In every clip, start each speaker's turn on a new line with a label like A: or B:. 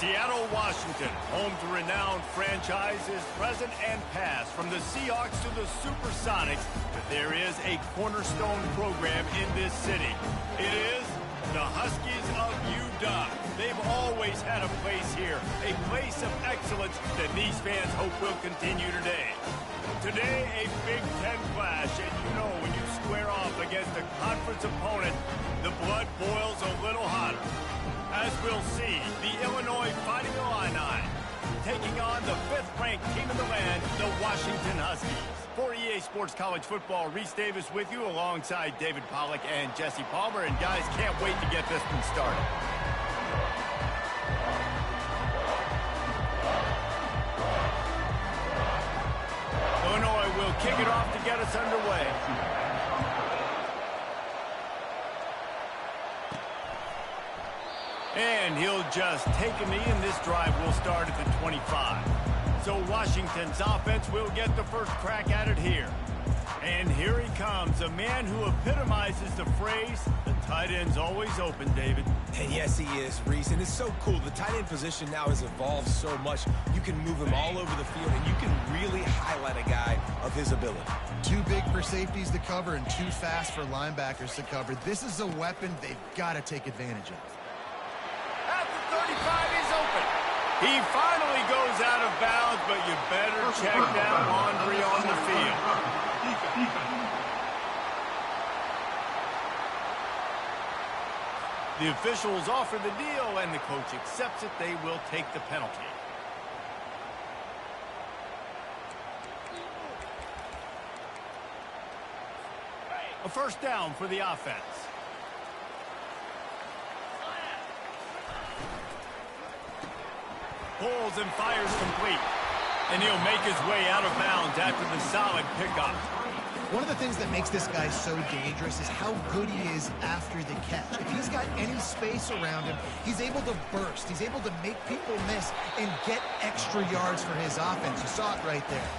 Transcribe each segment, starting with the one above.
A: Seattle, Washington, home to renowned franchises present and past, from the Seahawks to the Supersonics, but there is a cornerstone program in this city. It is the Huskies of UW. They've always had a place here, a place of excellence that these fans hope will continue today. Today, a Big Ten clash, and you know when you square off against a conference opponent, the blood boils a little hotter. As we'll see, the Illinois Fighting Illini taking on the 5th-ranked team in the land, the Washington Huskies. For EA Sports College Football, Reese Davis with you alongside David Pollack and Jesse Palmer. And guys, can't wait to get this one started. Illinois will kick it off to get us underway. And he'll just take a knee, and this drive will start at the 25. So Washington's offense will get the first crack at it here. And here he comes, a man who epitomizes the phrase, the tight end's always open, David.
B: And yes, he is, Reese. And it's so cool. The tight end position now has evolved so much. You can move him all over the field, and you can really highlight a guy of his ability.
C: Too big for safeties to cover and too fast for linebackers to cover. This is a weapon they've got to take advantage of.
A: At the 35, he's open. He finally goes out of bounds, but you better check that laundry on the field. The officials offer the deal, and the coach accepts it. They will take the penalty. A first down for the offense. Pulls and fires complete. And he'll make his way out of bounds after the solid pickup.
C: One of the things that makes this guy so dangerous is how good he is after the catch. If he's got any space around him, he's able to burst. He's able to make people miss and get extra yards for his offense. You saw it right there.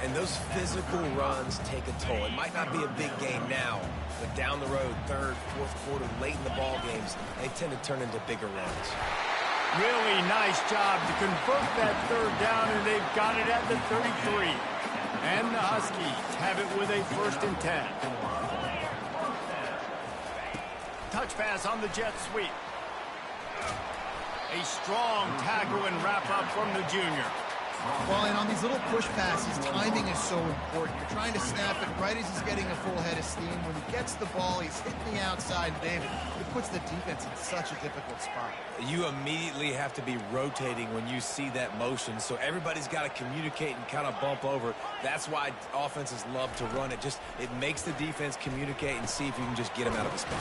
B: And those physical runs take a toll. It might not be a big game now, but down the road, third, fourth quarter, late in the ball games, they tend to turn into bigger runs.
A: Really nice job to convert that third down, and they've got it at the 33. And the Huskies have it with a 1st and 10. Touch pass on the jet sweep. A strong tackle and wrap up from the junior.
C: Well, and on these little push passes, timing is so important. You're trying to snap it right as he's getting a full head of steam. When he gets the ball, he's hitting the outside, David. It puts the defense in such a difficult spot.
B: You immediately have to be rotating when you see that motion, so everybody's got to communicate and kind of bump over. That's why offenses love to run it. It makes the defense communicate and see if you can just get him out of the spot.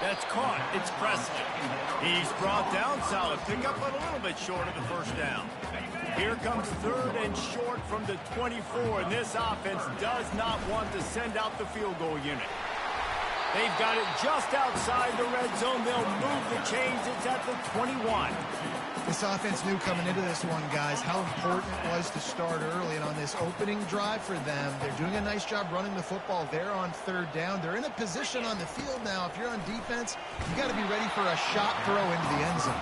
A: That's caught. It's Preston. He's brought down. Solid pickup, but a little bit short of the first down. Here comes 3rd and short from the 24, and this offense does not want to send out the field goal unit. They've got it just outside the red zone. They'll move the chains. It's at the 21.
C: This offense knew coming into this one, guys, how important it was to start early. And on this opening drive for them, they're doing a nice job running the football. They're on 3rd down. They're in a position on the field now. If you're on defense, you got to be ready for a shot throw into the end zone.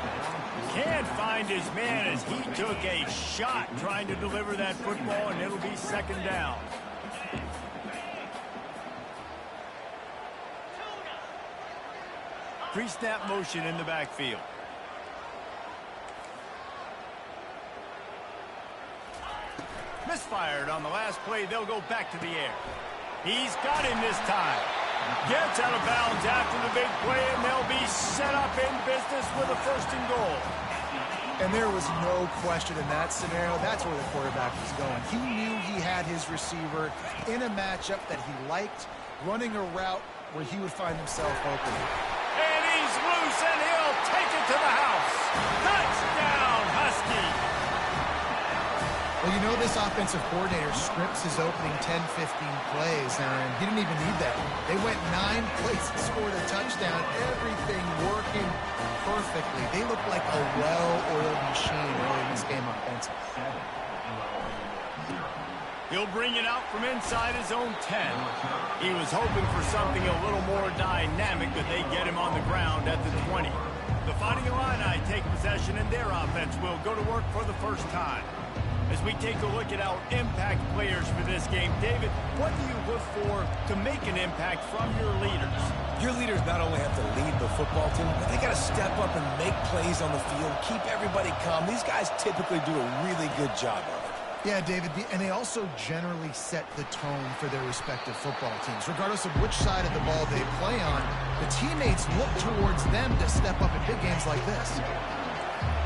A: Can't find his man as he took a shot trying to deliver that football, and it'll be 2nd down. Pre-snap motion in the backfield. Misfired on the last play. They'll go back to the air. He's got him this time. Gets out of bounds after the big play, and they'll be set up in business with a 1st and goal.
C: And there was no question in that scenario. That's where the quarterback was going. He knew he had his receiver in a matchup that he liked, running a route where he would find himself open.
A: And he's loose, and he'll take it to the house. Touchdown, Husky.
C: Well, you know this offensive coordinator scripts his opening 10, 15 plays, and he didn't even need that. They went 9 plays and scored a touchdown. Everything working perfectly. They look like a well-oiled machine early in this game offensively.
A: He'll bring it out from inside his own 10. He was hoping for something a little more dynamic, but they get him on the ground at the 20. The Fighting Illini take possession, and their offense will go to work for the first time. As we take a look at our impact players for this game, David, what do you look for to make an impact from your leaders?
B: Your leaders not only have to lead the football team, but they got to step up and make plays on the field, keep everybody calm. These guys typically do a really good job of it.
C: Yeah, David, and they also generally set the tone for their respective football teams. Regardless of which side of the ball they play on, the teammates look towards them to step up in big games like this.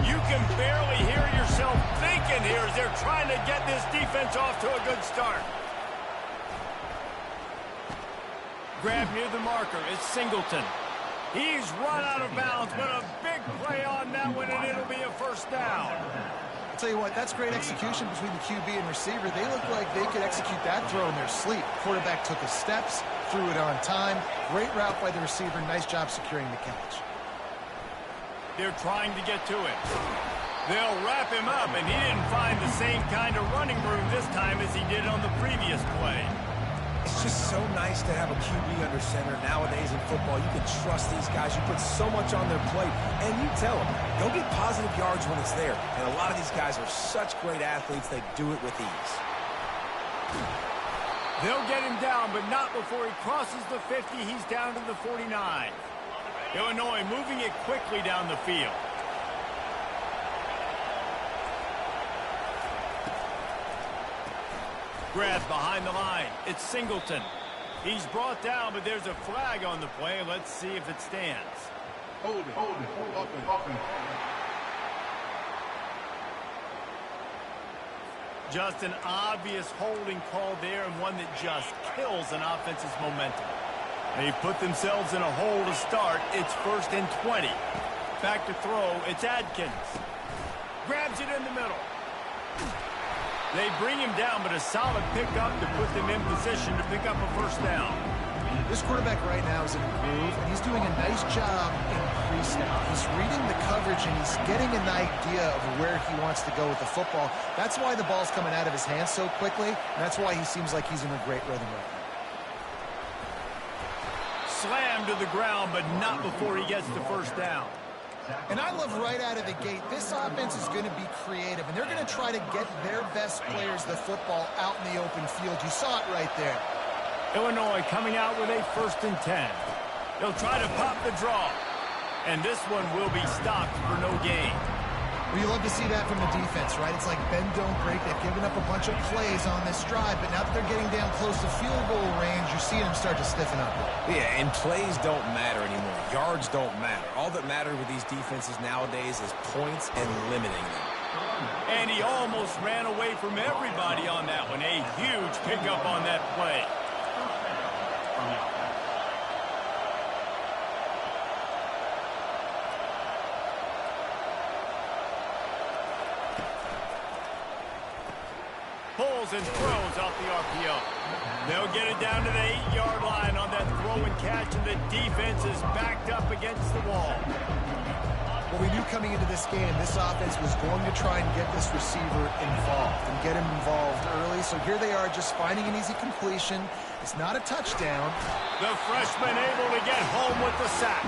A: You can barely hear yourself thinking here as they're trying to get this defense off to a good start. Grab near the marker. It's Singleton. He's run out of bounds, but a big play on that one, and it'll be a first down.
C: I'll tell you what, that's great execution between the QB and receiver. They look like they could execute that throw in their sleep. Quarterback took his steps, threw it on time. Great route by the receiver. Nice job securing the catch.
A: They're trying to get to it. They'll wrap him up, and he didn't find the same kind of running room this time as he did on the previous play.
B: It's just so nice to have a QB under center. Nowadays in football, you can trust these guys. You put so much on their plate, and you tell them, go get positive yards when it's there. And a lot of these guys are such great athletes, they do it with ease.
A: They'll get him down, but not before he crosses the 50. He's down to the 49. Illinois moving it quickly down the field. Grab behind the line. It's Singleton. He's brought down, but there's a flag on the play. Let's see if it stands.
D: Hold it.
A: Just an obvious holding call there, and one that just kills an offense's momentum. They've put themselves in a hole to start. It's 1st and 20. Back to throw. It's Adkins. Grabs it in the middle. They bring him down, but a solid pickup to put them in position to pick up a first down.
C: This quarterback right now is in a groove, and he's doing a nice job in pre-snap. He's reading the coverage, and he's getting an idea of where he wants to go with the football. That's why the ball's coming out of his hands so quickly, and that's why he seems like he's in a great rhythm right now.
A: Slammed to the ground, but not before he gets the first down.
C: And I love right out of the gate, this offense is going to be creative, and they're going to try to get their best players the football out in the open field. You saw it right there.
A: Illinois coming out with a 1st and 10. They'll try to pop the draw. And this one will be stopped for no gain.
C: Well, you love to see that from the defense, right? It's like bend, don't break. They've given up a bunch of plays on this drive, but now that they're getting down close to field goal range, you're seeing them start to stiffen up.
B: Yeah, and plays don't matter anymore. Yards don't matter. All that matters with these defenses nowadays is points and limiting them.
A: And he almost ran away from everybody on that one. A huge pickup on that play. Pulls and throws off the RPO. They'll get it down to the 8-yard line on that throw and catch, and the defense is backed up against the wall.
C: Well, we knew coming into this game, this offense was going to try and get this receiver involved and get him involved early. So here they are just finding an easy completion. It's not a touchdown.
A: The freshman able to get home with the sack.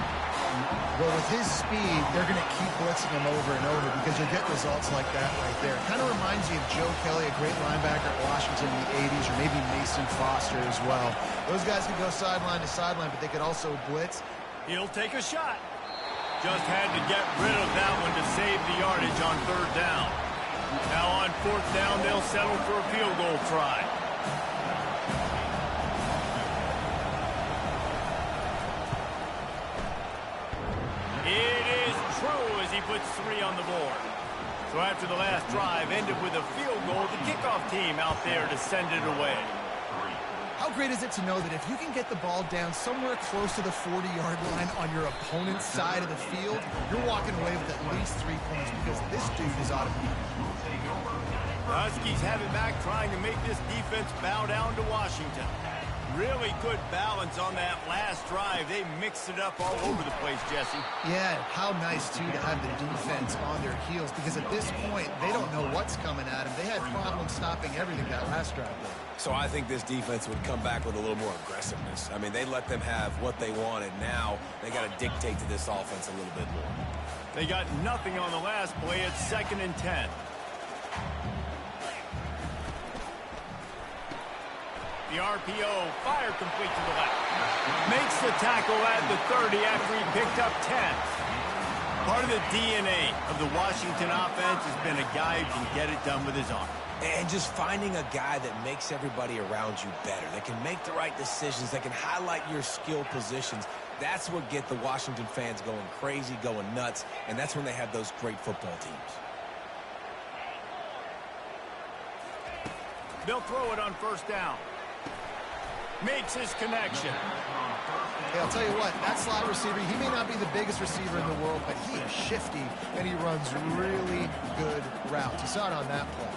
C: Well, with his speed, they're going to keep blitzing him over and over because you'll get results like that right there. Kind of reminds you of Joe Kelly, a great linebacker at Washington in the 80s, or maybe Mason Foster as well. Those guys could go sideline to sideline, but they could also blitz.
A: He'll take a shot. Just had to get rid of that one to save the yardage on 3rd down. Now on 4th down, they'll settle for a field goal try. It is true as he puts 3 on the board. So after the last drive ended with a field goal, the kickoff team out there to send it away.
C: How great is it to know that if you can get the ball down somewhere close to the 40-yard line on your opponent's side of the field, you're walking away with at least 3 points because this dude is automatic.
A: Huskies have it back, trying to make this defense bow down to Washington. Really good balance on that last drive. They mixed it up all over the place, Jesse.
C: Yeah, how nice, too, to have the defense on their heels, because at this point, they don't know what's coming at them. They had problems stopping everything that last drive.
B: So I think this defense would come back with a little more aggressiveness. I mean, they let them have what they wanted. Now they got to dictate to this offense a little bit more.
A: They got nothing on the last play. It's 2nd and 10. The RPO, fire complete to the left. Makes the tackle at the 30 after he picked up 10. Part of the DNA of the Washington offense has been a guy who can get it done with his arm.
B: And just finding a guy that makes everybody around you better, that can make the right decisions, that can highlight your skill positions. That's what get the Washington fans going crazy, going nuts, and that's when they have those great football teams.
A: They'll throw it on 1st down. Makes his connection.
C: Hey, I'll tell you what, that slot receiver, he may not be the biggest receiver in the world, but he is shifty, and he runs really good routes. You saw it on that play.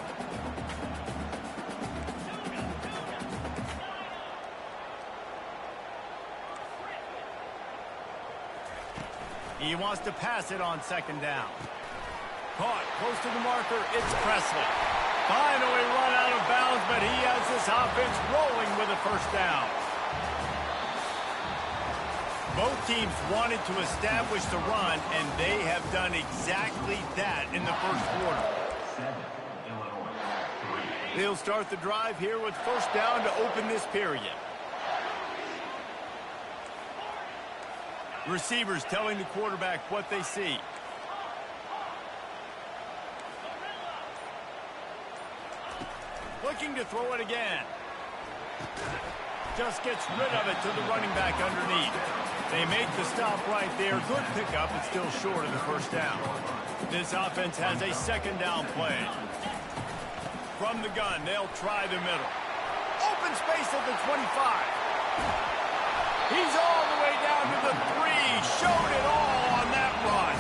A: He wants to pass it on 2nd down. Caught close to the marker. It's Presley. Finally run out of bounds, but he has this offense rolling with a 1st down. Both teams wanted to establish the run, and they have done exactly that in the 1st quarter. They'll start the drive here with 1st down to open this period. Receivers telling the quarterback what they see. Looking to throw it again. Just gets rid of it to the running back underneath. They make the stop right there. Good pickup, but still short of the 1st down. This offense has a 2nd down play. From the gun, they'll try the middle. Open space at the 25. He's all the way down to the 3. Showed it all on that run.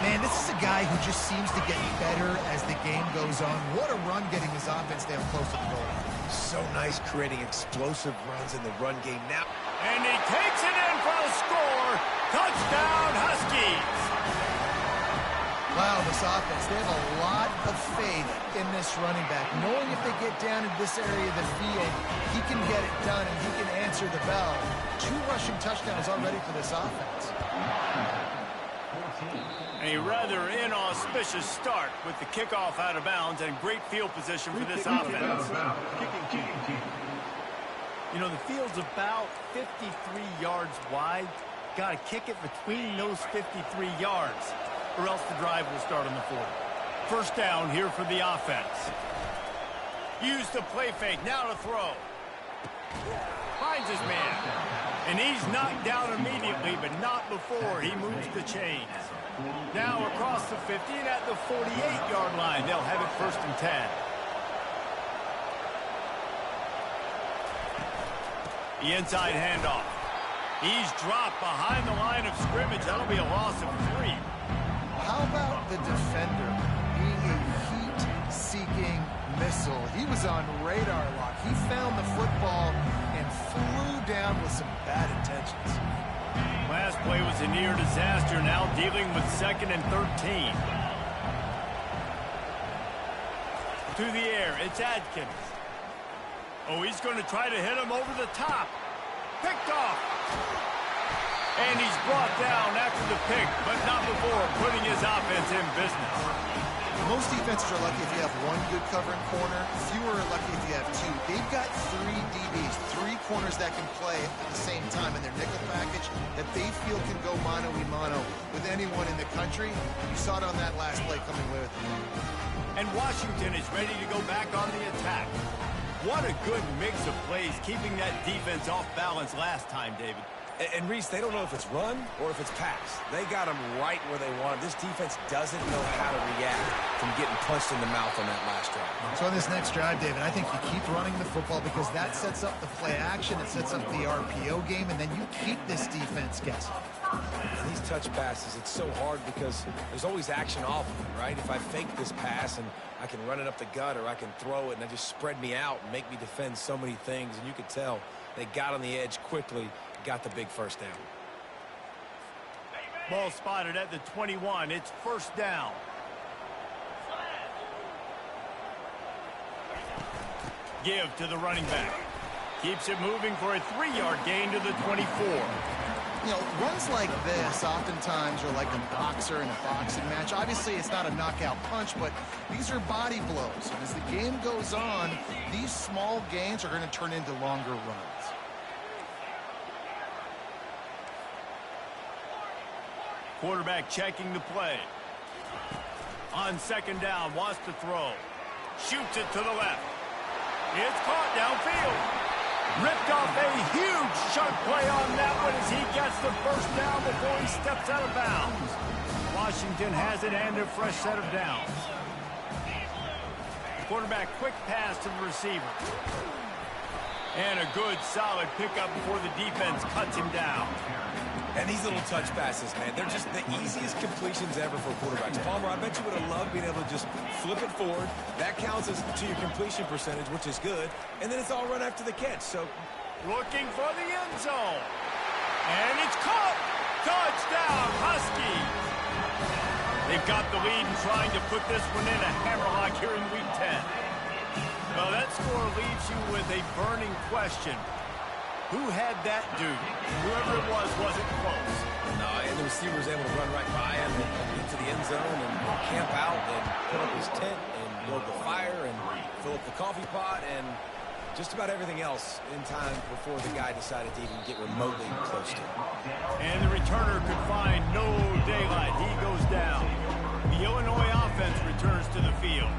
C: Man, this is a guy who just seems to get better as the game goes on. What a run getting his offense down close to the goal.
B: So nice creating explosive runs in the run game now.
A: And he takes it in for the score. Touchdown, Huskies.
C: Wow, this offense, they have a lot of faith in this running back. Knowing if they get down in this area of the field, he can get it done and he can answer the bell. 2 rushing touchdowns already for this offense.
A: A rather inauspicious start with the kickoff out of bounds and great field position for this offense. You know, the field's about 53 yards wide. Got to kick it between those 53 yards, or else the drive will start on the 40. 1st down here for the offense. Use the play fake, now to throw. Finds his man. And he's knocked down immediately, but not before he moves the chains. Now across the 50 and at the 48-yard line. They'll have it 1st and 10. The inside handoff. He's dropped behind the line of scrimmage. That'll be a loss of 3.
C: How about the defender being a heat-seeking missile? He was on radar lock. He found the football and flew down with some bad intentions.
A: Last play was a near disaster. Now dealing with 2nd and 13. To the air, it's Adkins. Oh, he's going to try to hit him over the top. Picked off. And he's brought down after the pick, but not before putting his offense in business.
C: Most defenses are lucky if you have 1 good covering corner. Fewer are lucky if you have 2. They've got 3 DBs, 3 corners that can play at the same time in their nickel package that they feel can go mano-a-mano with anyone in the country. You saw it on that last play coming with.
A: And Washington is ready to go back on the attack. What a good mix of plays, keeping that defense off balance last time, David.
B: And Reese, they don't know if it's run or if it's pass. They got them right where they want them. This defense doesn't know how to react from getting punched in the mouth on that last drive.
C: So on this next drive, David, I think you keep running the football because that sets up the play action, it sets up the RPO game, and then you keep this defense guessing.
B: And these touch passes, it's so hard because there's always action off of it, right? If I fake this pass and I can run it up the gut or I can throw it, and they just spread me out and make me defend so many things. And you could tell they got on the edge quickly, got the big first down.
A: Ball spotted at the 21. It's first down. Give to the running back. Keeps it moving for a 3-yard gain to the 24.
C: You know, runs like this oftentimes are like a boxer in a boxing match. Obviously, it's not a knockout punch, but these are body blows. And as the game goes on, these small gains are going to turn into longer runs.
A: Quarterback checking the play. On second down, wants to throw. Shoots it to the left. It's caught downfield. Ripped off a huge chunk play on that one as he gets the first down before he steps out of bounds. Washington has it and a fresh set of downs. Quarterback quick pass to the receiver. And a good solid pickup before the defense cuts him down.
B: And these little touch passes, man, they're just the easiest completions ever for quarterbacks. Palmer, I bet you would have loved being able to just flip it forward. That counts as to your completion percentage, which is good. And then it's all run after the catch. So
A: looking for the end zone. And it's caught. Touchdown, Huskies. They've got the lead and trying to put this one in a hammerlock here in Week 10. Well, that score leaves you with a burning question. Who had that dude? Whoever it wasn't close.
B: No, and the receiver was able to run right by him and into the end zone and camp out and put up his tent and build the fire and fill up the coffee pot and just about everything else in time before the guy decided to even get remotely close to him.
A: And the returner could find no daylight. He goes down. The Illinois offense returns to the field.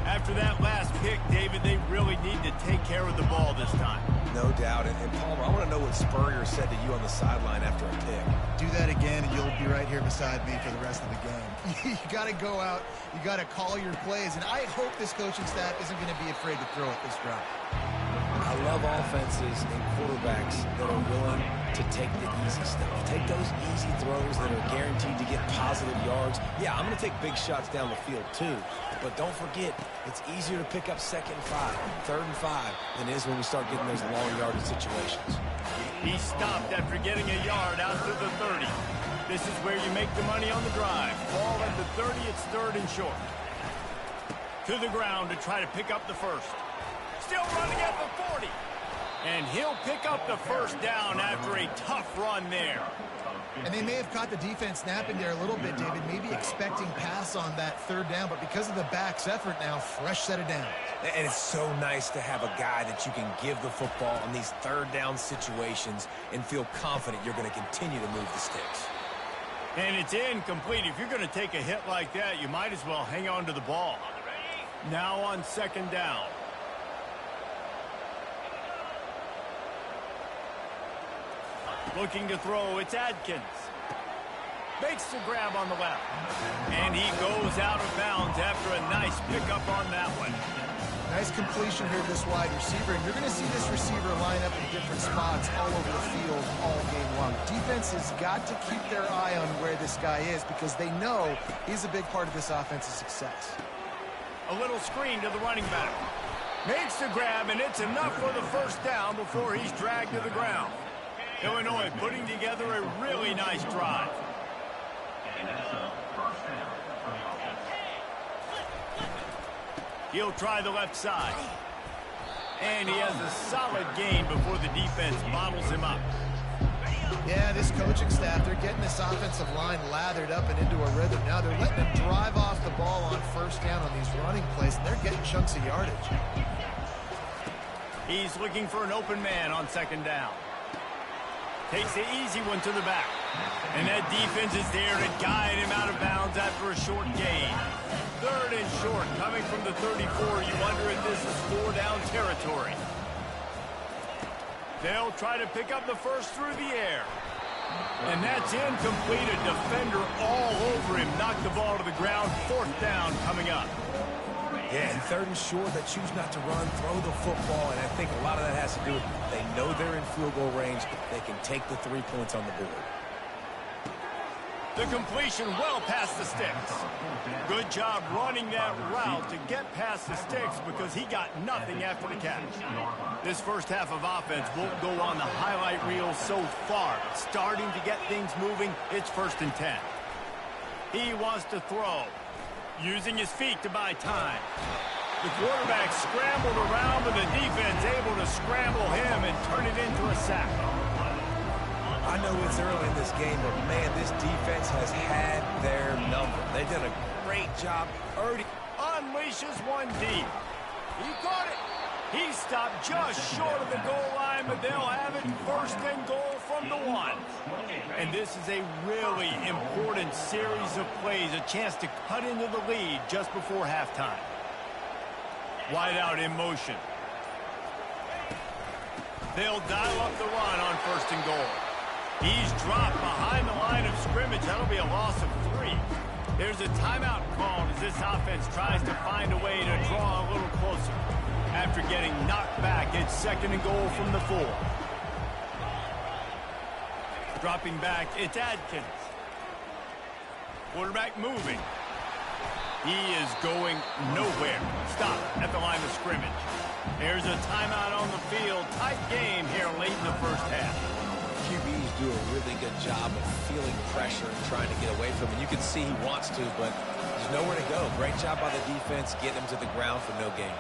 A: After that last pick, David, they really need to take care of the ball this time.
B: No doubt. And Palmer, I want to know what Spurrier said to you on the sideline after a pick.
C: Do that again, and you'll be right here beside me for the rest of the game. You got to go out. You got to call your plays. And I hope this coaching staff isn't going to be afraid to throw it this route.
B: I love offenses and quarterbacks that are willing to take the easy stuff. Take those easy throws that are guaranteed to get positive yards. Yeah, I'm going to take big shots down the field too. But don't forget, it's easier to pick up 2nd and 5, 3rd and 5 than it is when we start getting those long yardage situations.
A: He stopped after getting a yard out to the 30. This is where you make the money on the drive. Ball at the 30, it's 3rd and short. To the ground to try to pick up the first. Still running at the 40. And he'll pick up the first down after a tough run there.
C: And they may have caught the defense napping there a little bit, David, maybe expecting pass on that 3rd down, but because of the back's effort now, fresh set of downs.
B: And it's so nice to have a guy that you can give the football in these 3rd down situations and feel confident you're going to continue to move the sticks.
A: And it's incomplete. If you're going to take a hit like that, you might as well hang on to the ball. Now on 2nd down. Looking to throw, it's Adkins. Makes the grab on the left. And he goes out of bounds after a nice pickup on that one.
C: Nice completion here to this wide receiver. And you're going to see this receiver line up in different spots all over the field all game long. Defense has got to keep their eye on where this guy is because they know he's a big part of this offense's success.
A: A little screen to the running back. Makes the grab, and it's enough for the first down before he's dragged to the ground. Illinois putting together a really nice drive. He'll try the left side. And he has a solid gain before the defense bottles him up.
C: Yeah, this coaching staff, they're getting this offensive line lathered up and into a rhythm. Now they're letting them drive off the ball on first down on these running plays, and they're getting chunks of yardage.
A: He's looking for an open man on 2nd down. Takes the easy one to the back. And that defense is there to guide him out of bounds after a short gain. 3rd and short, coming from the 34. You wonder if this is 4-down territory. They'll try to pick up the first through the air. And that's incomplete. A defender all over him. Knocked the ball to the ground. 4th down coming up.
B: Yeah, and 3rd and short, they choose not to run, throw the football, and I think a lot of that has to do with they know they're in field goal range. They can take the 3 points on the board.
A: The completion well past the sticks. Good job running that route to get past the sticks because he got nothing after the catch. This first half of offense won't go on the highlight reel so far. Starting to get things moving, it's 1st and 10. He wants to throw, using his feet to buy time. The quarterback scrambled around, but the defense able to scramble him and turn it into a sack.
B: I know it's early in this game, but man, this defense has had their number. They've done a great job early.
A: Unleashes one deep. He caught it. He stopped just short of the goal line, but they'll have it 1st and goal from the 1. And this is a really important series of plays, a chance to cut into the lead just before halftime. Wide out in motion. They'll dial up the run on 1st and goal. He's dropped behind the line of scrimmage. That'll be a loss of 3. There's a timeout called as this offense tries to find a way to draw a little closer. After getting knocked back, it's 2nd and goal from the 4. Dropping back, it's Adkins. Quarterback moving. He is going nowhere. Stop at the line of scrimmage. There's a timeout on the field. Tight game here late in the first half.
B: QBs do a really good job of feeling pressure and trying to get away from him. You can see he wants to, but there's nowhere to go. Great job by the defense getting him to the ground for no gain.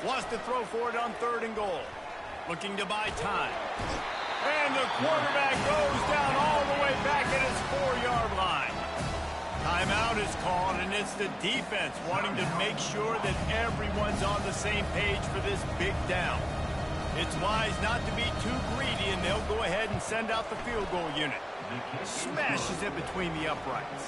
A: Wants to throw for it on 3rd and goal. Looking to buy time. And the quarterback goes down all the way back at his 4-yard line. Timeout is called, and it's the defense wanting to make sure that everyone's on the same page for this big down. It's wise not to be too greedy, and they'll go ahead and send out the field goal unit. Smashes it between the uprights.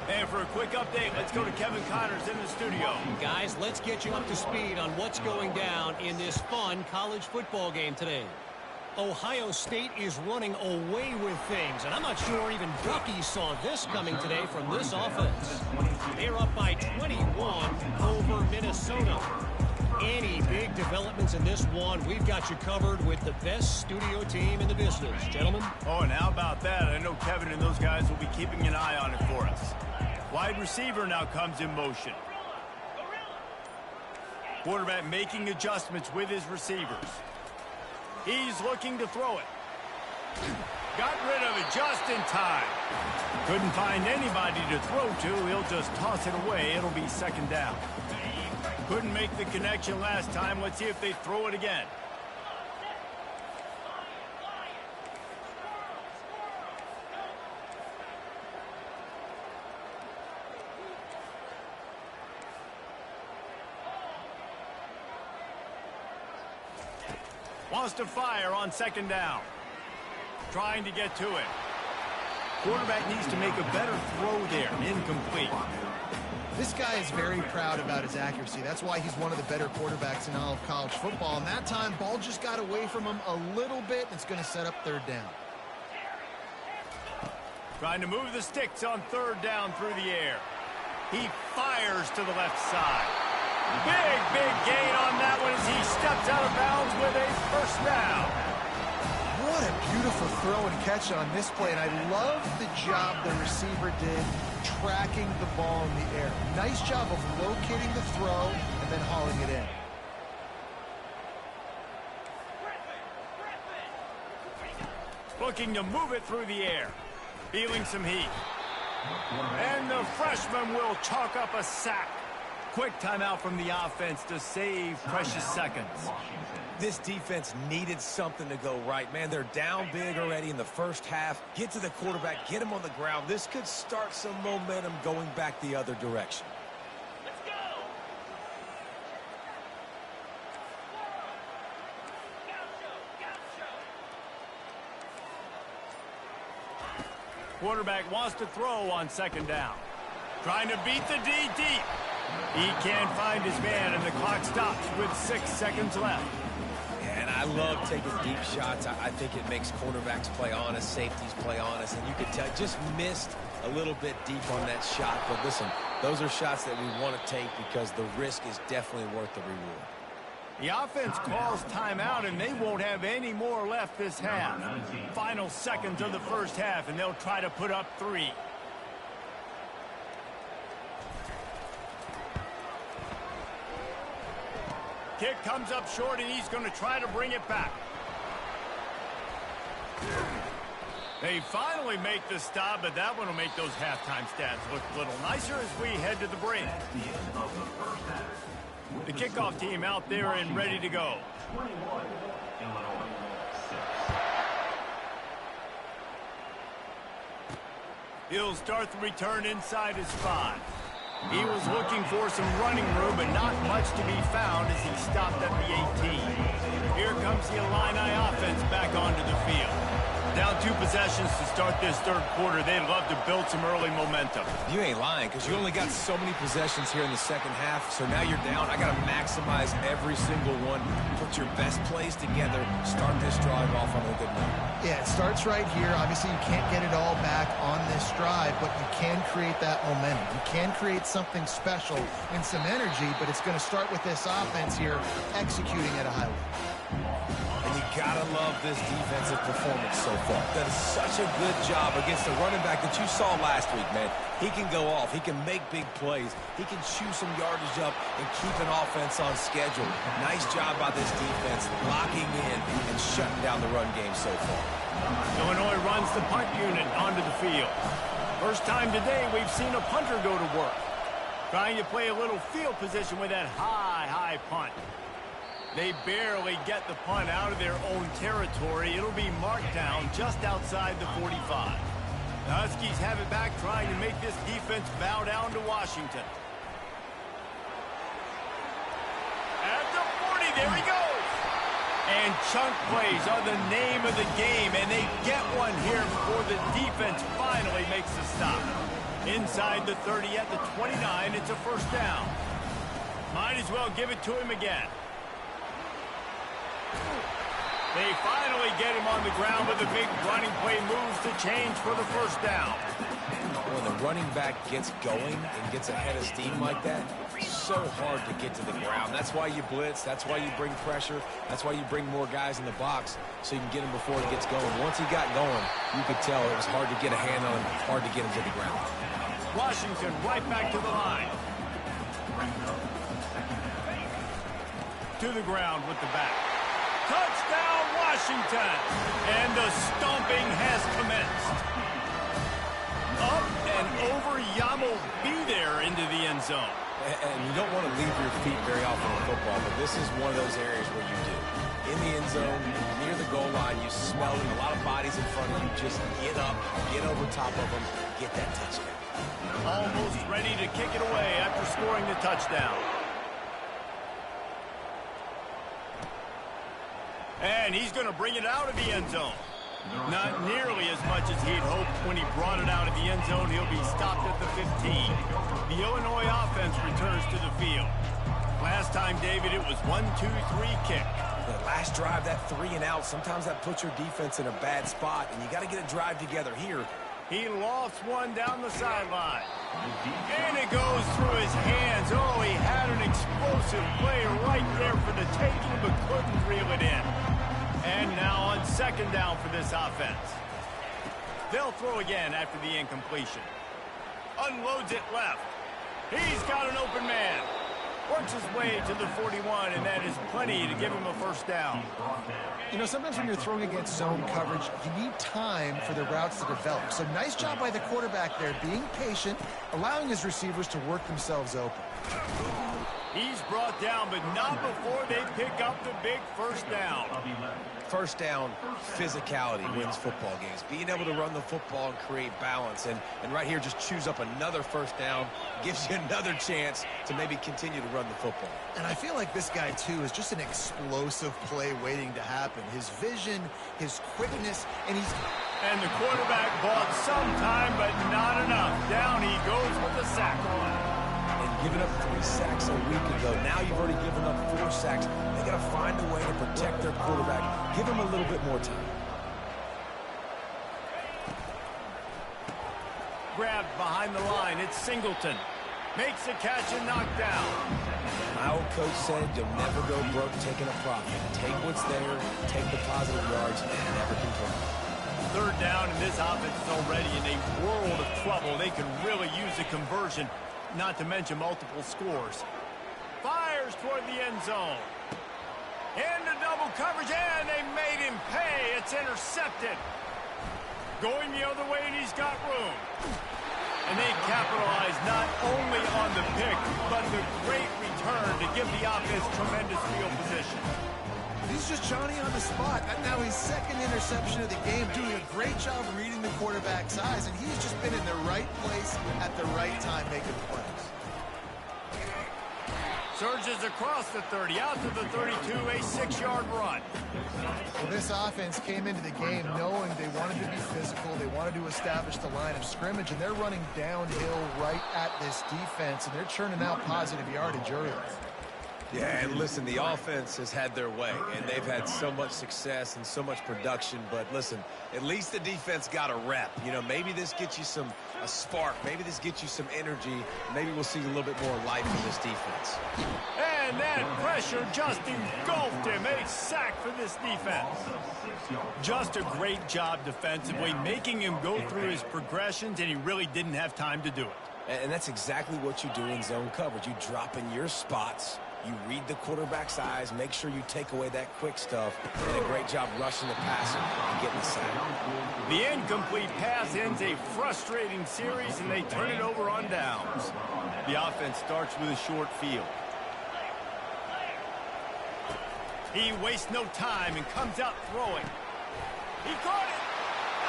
A: And for a quick update, let's go to Kevin Connors in the studio.
D: Guys, let's get you up to speed on what's going down in this fun college football game today. Ohio State is running away with things, and I'm not sure even Bucky saw this coming today from this offense. They're up by 21 over Minnesota. Any big developments in this one, we've got you covered with the best studio team in the business. Gentlemen?
A: Oh, and how about that? I know Kevin and those guys will be keeping an eye on it for us. Wide receiver now comes in motion. Quarterback making adjustments with his receivers. He's looking to throw it. Got rid of it just in time. Couldn't find anybody to throw to. He'll just toss it away. It'll be 2nd down. Couldn't make the connection last time. Let's see if they throw it again. Wants to fire on 2nd down. Trying to get to it. Quarterback needs to make a better throw there. Incomplete.
C: This guy is very proud about his accuracy. That's why he's one of the better quarterbacks in all of college football. And that time, ball just got away from him a little bit. And it's going to set up 3rd down.
A: Trying to move the sticks on 3rd down through the air. He fires to the left side. Big gain on that one as he steps out of bounds with a 1st down.
C: What a beautiful throw and catch on this play. And I love the job the receiver did tracking the ball in the air. Nice job of locating the throw and then hauling it in.
A: Looking to move it through the air. Feeling some heat. And the freshman will chalk up a sack. Quick timeout from the offense to save precious seconds.
B: This defense needed something to go right. Man, they're down big already in the first half. Get to the quarterback, get him on the ground. This could start some momentum going back the other direction.
D: Let's go!
A: Quarterback wants to throw on 2nd down. Trying to beat the D deep. He can't find his man, and the clock stops with 6 seconds left.
B: Yeah, and I love taking deep shots. I think it makes quarterbacks play honest, safeties play honest, and you could tell just missed a little bit deep on that shot. But listen, those are shots that we want to take because the risk is definitely worth the reward.
A: The offense calls timeout, and they won't have any more left this half. Final seconds of the first half, and they'll try to put up 3. Kick comes up short, and he's going to try to bring it back. They finally make the stop, but that one will make those halftime stats look a little nicer as we head to the break. The kickoff team out there and ready to go. He'll start the return inside his 5. He was looking for some running room, but not much to be found as he stopped at the 18. Here comes the Illini offense back onto the field. Down 2 possessions to start this third quarter. They'd love to build some early momentum.
B: You ain't lying, because you only got so many possessions here in the second half, so now you're down. I got to maximize every single one. Put your best plays together. Start this drive off on a good note.
C: Yeah, it starts right here. Obviously, you can't get it all back on this drive, but you can create that momentum. You can create something special and some energy, but it's going to start with this offense here executing at a high level.
B: And you gotta love this defensive performance so far. Done such a good job against the running back that you saw last week, man. He can go off. He can make big plays. He can chew some yardage up and keep an offense on schedule. Nice job by this defense, locking in and shutting down the run game so far.
A: Illinois runs the punt unit onto the field. First time today we've seen a punter go to work. Trying to play a little field position with that high punt. They barely get the punt out of their own territory. It'll be marked down just outside the 45. The Huskies have it back, trying to make this defense bow down to Washington. At the 40, there he goes. And chunk plays are the name of the game, and they get one here before the defense finally makes the stop. Inside the 30 at the 29, it's a first down. Might as well give it to him again. They finally get him on the ground, but the big running play moves to change for the first down.
B: When the running back gets going and gets ahead of steam like that, it's so hard to get to the ground. That's why you blitz. That's why you bring pressure. That's why you bring more guys in the box so you can get him before he gets going. Once he got going, you could tell it was hard to get a hand on him, hard to get him to the ground.
A: Washington right back to the line. To the ground with the back. Touchdown, Washington! And the stomping has commenced. Up and over, Yamo be there into the end zone.
B: And you don't want to leave your feet very often in football, but this is one of those areas where you do. In the end zone, near the goal line, you smell it, a lot of bodies in front of you. Just get up, get over top of them, get that touchdown.
A: Almost ready to kick it away after scoring the touchdown. And he's going to bring it out of the end zone. Not nearly as much as he'd hoped when he brought it out of the end zone. He'll be stopped at the 15. The Illinois offense returns to the field. Last time, David, it was 1-2-3 kick.
B: The last drive, that 3 and out, sometimes that puts your defense in a bad spot, and you got to get a drive together here.
A: He lofts one down the sideline. And it goes through his hands. Oh, he had an explosive play right there for the taking, but couldn't reel it in. And now on second down for this offense. They'll throw again after the incompletion. Unloads it left. He's got an open man. Works his way to the 41, and that is plenty to give him a first down.
C: You know, sometimes when you're throwing against zone coverage, you need time for the routes to develop. So nice job by the quarterback there, being patient, allowing his receivers to work themselves open.
A: He's brought down, but not before they pick up the big first down.
B: First down, physicality wins football games. Being able to run the football and create balance. And right here, just choose up another first down, gives you another chance to maybe continue to run the football.
C: And I feel like this guy, too, is just an explosive play waiting to happen. His vision, his quickness, and he's...
A: And the quarterback bought some time, but not enough. Down he goes with the sack on.
B: Giving up 3 sacks a week ago. Now you've already given up 4 sacks. They got to find a way to protect their quarterback. Give him a little bit more time.
A: Grabbed behind the line. It's Singleton. Makes the catch and knocked down.
B: My old coach said you'll never go broke taking a profit. Take what's there, take the positive yards, and never complain.
A: Third down, and this offense is already in a world of trouble. They can really use a conversion, not to mention multiple scores. Fires toward the end zone. Into double coverage, and they made him pay. It's intercepted. Going the other way, and he's got room. And they capitalize not only on the pick, but the great return to give the offense tremendous field position.
C: He's just Johnny on the spot. And now his second interception of the game, doing a great job reading the quarterback's eyes, and he's just been in the right place at the right time making plays.
A: Surges across the 30, out to the 32, a 6-yard run.
C: Well, this offense came into the game knowing they wanted to be physical, they wanted to establish the line of scrimmage, and they're running downhill right at this defense, and they're churning out positive yardage early.
B: Yeah, and listen, the offense has had their way, and they've had so much success and so much production. But listen, at least the defense got a rep. You know, maybe this gets you a spark. Maybe this gets you some energy. Maybe we'll see a little bit more life in this defense.
A: And that pressure just engulfed him. A sack for this defense. Just a great job defensively, making him go through his progressions, and he really didn't have time to do it.
B: And that's exactly what you do in zone coverage. You drop in your spots. You read the quarterback's eyes, make sure you take away that quick stuff, and a great job rushing the passer and getting the sack.
A: The incomplete pass ends a frustrating series, and they turn it over on downs. The offense starts with a short field. He wastes no time and comes out throwing. He caught it.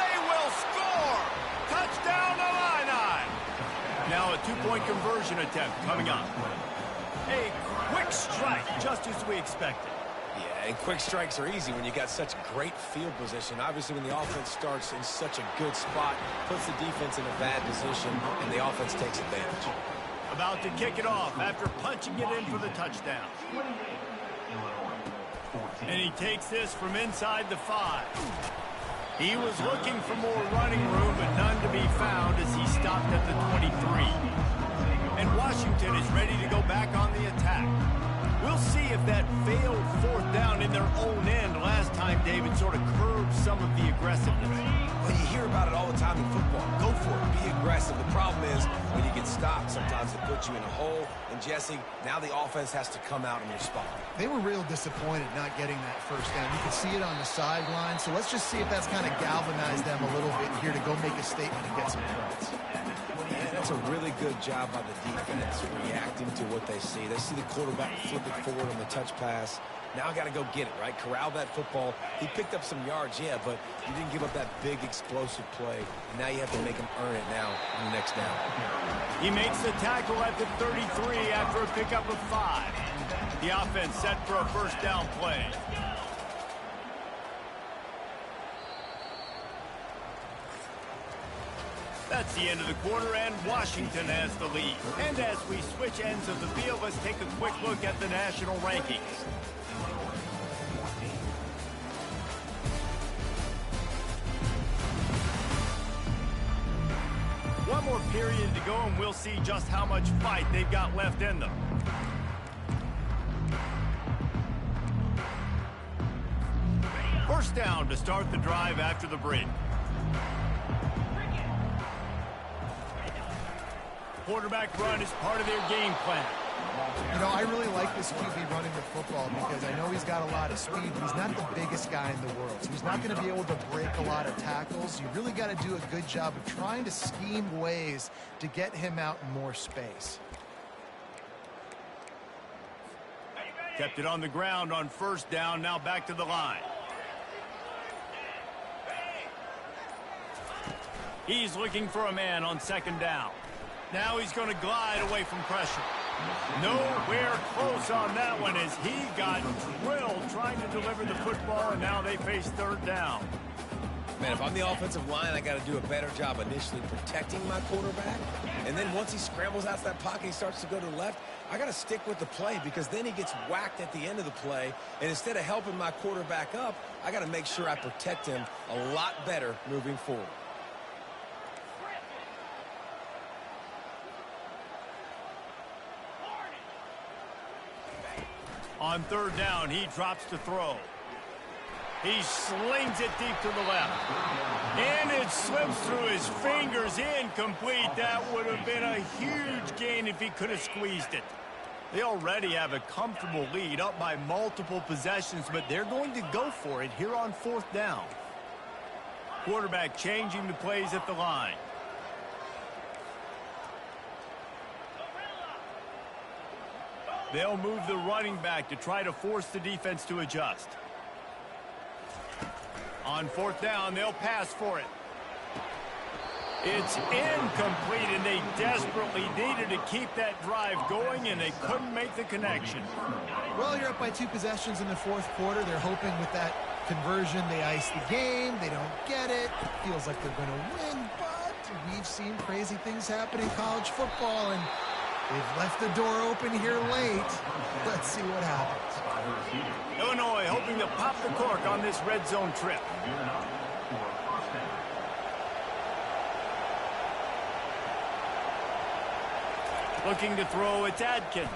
A: They will score. Touchdown, Illini. Now a two-point conversion attempt coming up. A quick strike, just as we expected.
B: Yeah, and quick strikes are easy when you got such great field position. Obviously, when the offense starts in such a good spot, puts the defense in a bad position, and the offense takes advantage.
A: About to kick it off after punching it in for the touchdown. And he takes this from inside the 5. He was looking for more running room, but none to be found as he stopped at the 23. And Washington is ready to go back on the attack. We'll see if that failed fourth down in their own end last time, David, sort of curbed some of the aggressiveness.
B: Well, you hear about it all the time in football. Go for it. Be aggressive. The problem is when you get stopped, sometimes it puts you in a hole. And, Jesse, now the offense has to come out and respond.
C: They were real disappointed not getting that first down. You could see it on the sideline. So let's just see if that's kind of galvanized them a little bit here to go make a statement and get some points.
B: That's a really good job by the defense reacting to what they see. They see the quarterback flip it forward on the touch pass. Now I got to go get it, right? Corral that football. He picked up some yards, yeah, but you didn't give up that big explosive play. Now you have to make him earn it now on the next down.
A: He makes the tackle at the 33 after a pickup of 5. The offense set for a first down play. That's the end of the quarter, and Washington has the lead. And as we switch ends of the field, let's take a quick look at the national rankings. One more period to go, and we'll see just how much fight they've got left in them. First down to start the drive after the break. Quarterback run is part of their game plan.
C: You know, I really like this QB running the football because I know he's got a lot of speed, but he's not the biggest guy in the world. So he's not going to be able to break a lot of tackles. You really got to do a good job of trying to scheme ways to get him out in more space.
A: Kept it on the ground on first down, now back to the line. He's looking for a man on second down. Now he's going to glide away from pressure. Nowhere close on that one as he got drilled trying to deliver the football, and now they face third down.
B: Man, if I'm the offensive line, I got to do a better job initially protecting my quarterback. And then once he scrambles out of that pocket, he starts to go to the left, I got to stick with the play because then he gets whacked at the end of the play. And instead of helping my quarterback up, I got to make sure I protect him a lot better moving forward.
A: On third down, he drops to throw. He slings it deep to the left. And it slips through his fingers, incomplete. That would have been a huge gain if he could have squeezed it. They already have a comfortable lead, up by multiple possessions, but they're going to go for it here on fourth down. Quarterback changing the plays at the line. They'll move the running back to try to force the defense to adjust. On fourth down, they'll pass for it. It's incomplete, and they desperately needed to keep that drive going, and they couldn't make the connection.
C: Well, you're up by 2 possessions in the fourth quarter. They're hoping with that conversion they ice the game. They don't get it. Feels like they're going to win, but we've seen crazy things happen in college football, and they've left the door open here late. Let's see what happens.
A: Illinois hoping to pop the cork on this red zone trip. Looking to throw, it's Adkins.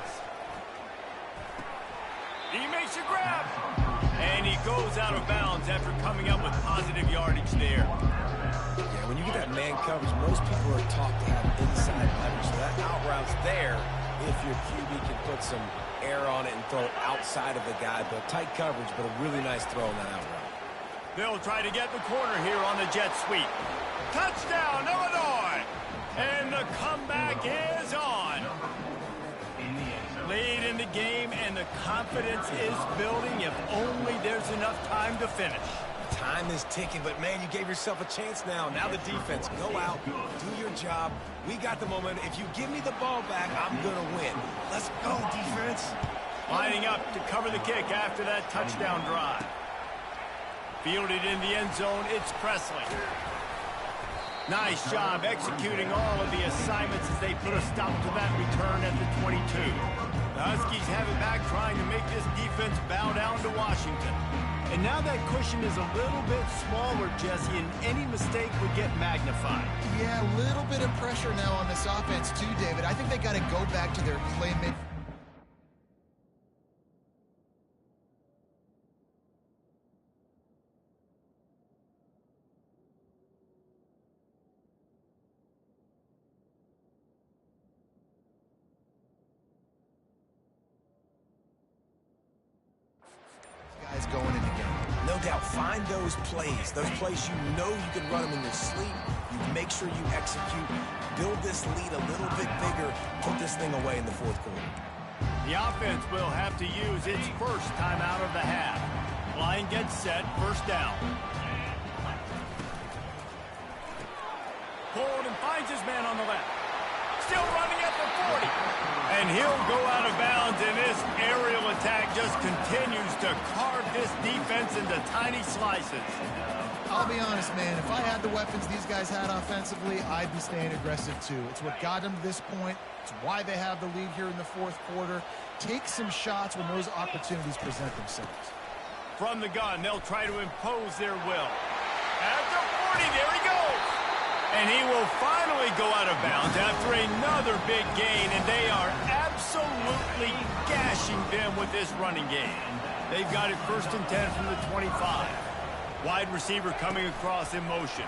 A: He makes a grab. And he goes out of bounds after coming up with positive yardage there.
B: Yeah, when you get that man coverage, most people are taught to have inside leverage. So that out route's there if your QB can put some air on it and throw it outside of the guy. But tight coverage, but a really nice throw on that out route.
A: They'll try to get the corner here on the jet sweep. Touchdown, Illinois! And the comeback is on. Lead in the game, and the confidence is building if only there's enough time to finish.
B: Time is ticking, but, man, you gave yourself a chance now. Now the defense, go out, do your job. We got the momentum. If you give me the ball back, I'm going to win. Let's go, defense.
A: Lining up to cover the kick after that touchdown drive. Fielded in the end zone, it's Presley. Nice job executing all of the assignments as they put a stop to that return at the 22. The Huskies have it back, trying to make this defense bow down to Washington. And now that cushion is a little bit smaller, Jesse, and any mistake would get magnified.
C: Yeah, a little bit of pressure now on this offense too, David. I think they got to go back to their playmaking. Going in the game.
B: No doubt, find those plays you know you can run them in your sleep. You make sure you execute, build this lead a little bit bigger, put this thing away in the fourth quarter.
A: The offense will have to use its first time out of the half. Line gets set, first down. Pulled and finds his man on the left. Still running at the 40. And he'll go out of bounds, and this aerial attack just continues to carve this defense into tiny slices.
C: I'll be honest, man. If I had the weapons these guys had offensively, I'd be staying aggressive too. It's what got them to this point. It's why they have the lead here in the fourth quarter. Take some shots when those opportunities present themselves.
A: From the gun, they'll try to impose their will. At the 40, there he goes. And he will finally go out of bounds after another big gain, and they are absolutely gashing them with this running game. They've got it first and 10 from the 25. Wide receiver coming across in motion.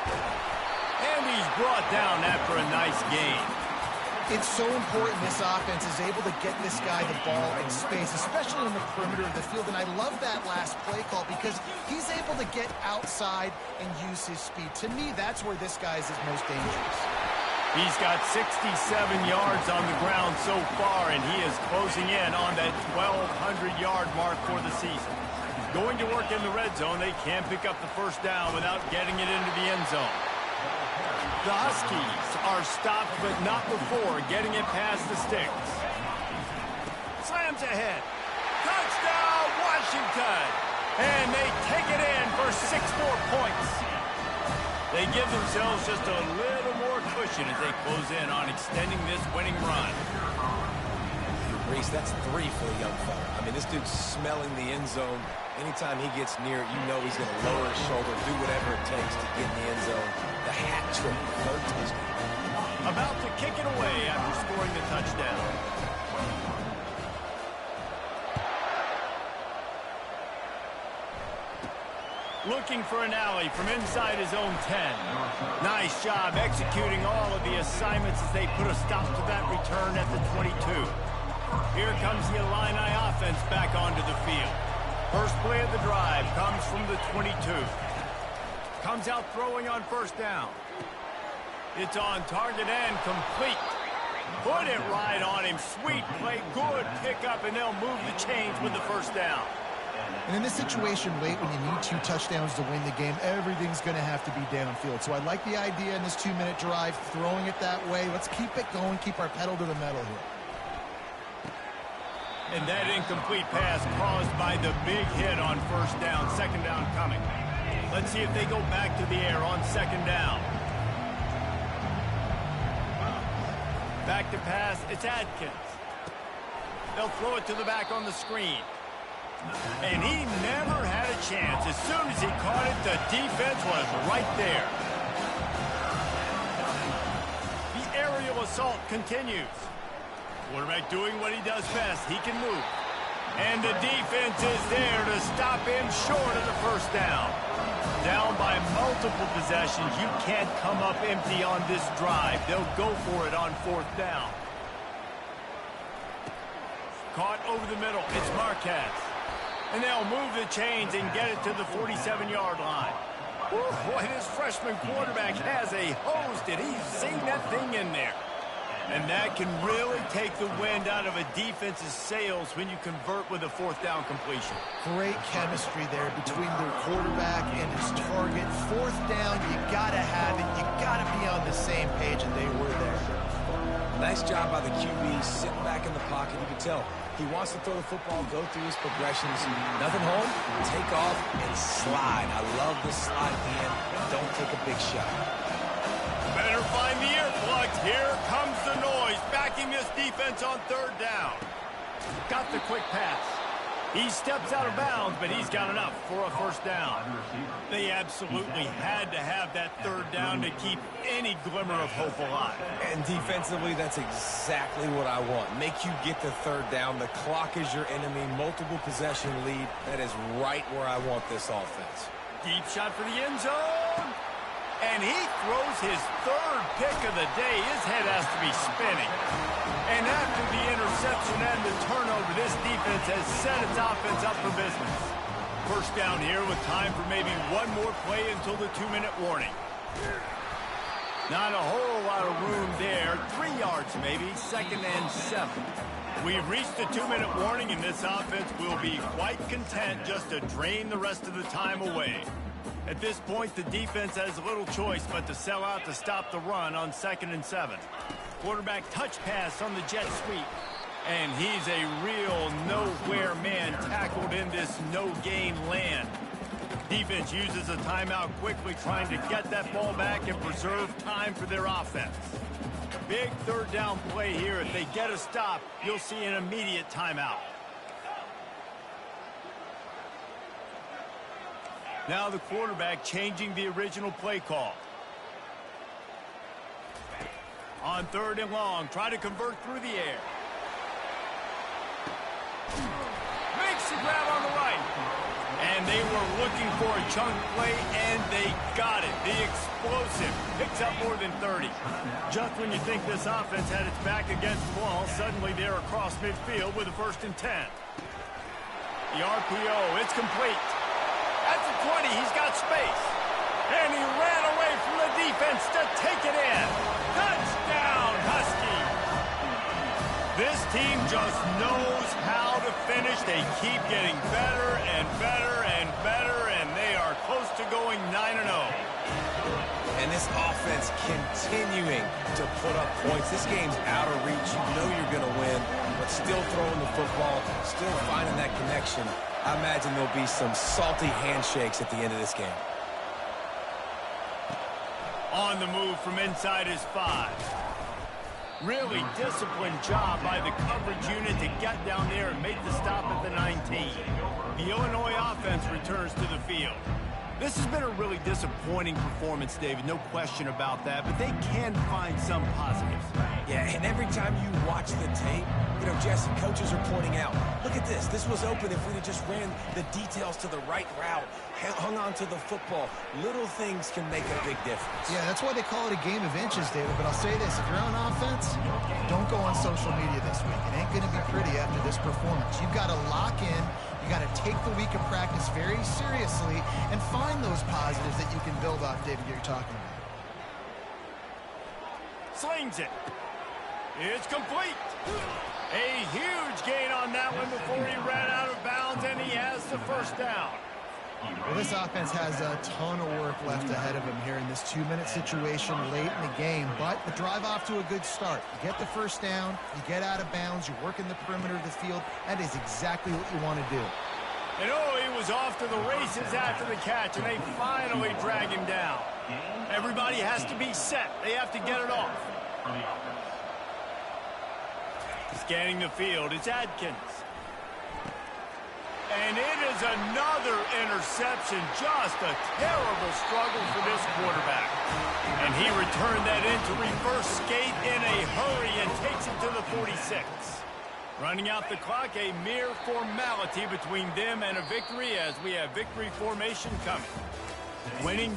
A: And he's brought down after a nice gain.
C: It's so important this offense is able to get this guy the ball in space, especially on the perimeter of the field. And I love that last play call because he's able to get outside and use his speed. To me, that's where this guy is his most dangerous.
A: He's got 67 yards on the ground so far, and he is closing in on that 1,200-yard mark for the season. Going to work in the red zone, they can't pick up the first down without getting it into the end zone. The Huskies are stopped, but not before getting it past the sticks. Slams ahead. Touchdown, Washington! And they take it in for 6 more points. They give themselves just a little more cushion as they close in on extending this winning run.
B: Reese, that's 3 for the young fella. I mean, this dude's smelling the end zone. Anytime he gets near it, you know he's going to lower his shoulder, do whatever it takes to get in the end zone. The hat trick, third touchdown.
A: About to kick it away after scoring the touchdown. looking for an alley from inside his own 10. Nice job executing all of the assignments as they put a stop to that return at the 22. Here comes the Illini offense back onto the field. First play of the drive comes from the 22. Comes out throwing on first down. It's on target and complete. Put it right on him. Sweet play, good pickup, and they'll move the chains with the first down.
C: And in this situation late when you need 2 touchdowns to win the game, everything's going to have to be downfield. So I like the idea in this 2-minute drive, throwing it that way. Let's keep it going, keep our pedal to the metal here.
A: And that incomplete pass caused by the big hit on first down. Second down coming. Let's see if they go back to the air on second down. Back to pass, it's Adkins. They'll throw it to the back on the screen. And he never had a chance. As soon as he caught it, the defense was right there. The aerial assault continues. Quarterback doing what he does best. He can move. And the defense is there to stop him short of the first down. Down by multiple possessions. You can't come up empty on this drive. They'll go for it on fourth down. Caught over the middle. It's Marquez. And they'll move the chains and get it to the 47-yard line. Whew, boy, this freshman quarterback has a hose. Did he sing that thing in there? And that can really take the wind out of a defense's sails when you convert with a fourth down completion.
C: Great chemistry there between their quarterback and his target. Fourth down, you got to have it. You got to be on the same page, and they were there.
B: Nice job by the QB, sitting back in the pocket. You can tell he wants to throw the football, go through his progressions. Nothing home, take off, and slide. I love the slide at the end. Don't take a big shot.
A: Better find the earplugs. Here comes the noise, backing this defense on third down. Got the quick pass. He steps out of bounds, but he's got enough for a first down. They absolutely had to have that third down to keep any glimmer of hope alive.
B: And defensively, that's exactly what I want. Make you get the third down. The clock is your enemy. Multiple possession lead. That is right where I want this offense.
A: Deep shot for the end zone. And he throws his third pick of the day. His head has to be spinning. And after the interception and the turnover, this defense has set its offense up for business. First down here with time for maybe one more play until the 2-minute warning. Not a whole lot of room there. 3 yards maybe, 2nd and 7. We've reached the 2-minute warning, and this offense will be quite content just to drain the rest of the time away. At this point, the defense has little choice but to sell out to stop the run on 2nd and 7. Quarterback touch pass on the jet sweep. And he's a real nowhere man tackled in this no-gain land. Defense uses a timeout quickly, trying to get that ball back and preserve time for their offense. Big third down play here. If they get a stop, you'll see an immediate timeout. Now the quarterback changing the original play call. On 3rd and long, try to convert through the air. Makes the grab on the right. And they were looking for a chunk play, and they got it. The explosive picks up more than 30. Just when you think this offense had its back against the wall, suddenly they're across midfield with a 1st and 10. The RPO, it's complete. At the 20, he's got space. And he ran away from the defense to take it in. Touchdown, Husky. This team just knows how to finish. They keep getting better and better and better, and they are close to going 9-0.
B: And this offense continuing to put up points. This game's out of reach. You know you're going to win, but still throwing the football, still finding that connection. I imagine there'll be some salty handshakes at the end of this game.
A: On the move from inside his 5. Really disciplined job by the coverage unit to get down there and make the stop at the 19. The Illinois offense returns to the field. This has been a really disappointing performance, David. No question about that, but they can find some positives.
B: Yeah, and every time you watch the tape, you know, Jesse, coaches are pointing out, look at this. This was open if we'd have just ran the details to the right route, hung on to the football. Little things can make a big difference.
C: Yeah, that's why they call it a game of inches, David. But I'll say this, if you're on offense, don't go on social media this week. It ain't going to be pretty after this performance. You've got to lock in. You got to take the week of practice very seriously and find those positives that you can build off, David, you're talking about.
A: Slings it. It's complete. A huge gain on that one before he ran out of bounds, and he has the first down.
C: Well, this offense has a ton of work left ahead of him here in this 2-minute situation late in the game, but the drive off to a good start. You get the first down, you get out of bounds, you work in the perimeter of the field. That is exactly what you want to do.
A: And he was off to the races after the catch, and they finally drag him down. Everybody has to be set. They have to get it off. Scanning the field, it's Adkins. And it is another interception. Just a terrible struggle for this quarterback. And he returned that into reverse skate in a hurry and takes it to the 46. Running out the clock, a mere formality between them and a victory as we have victory formation coming. Winning the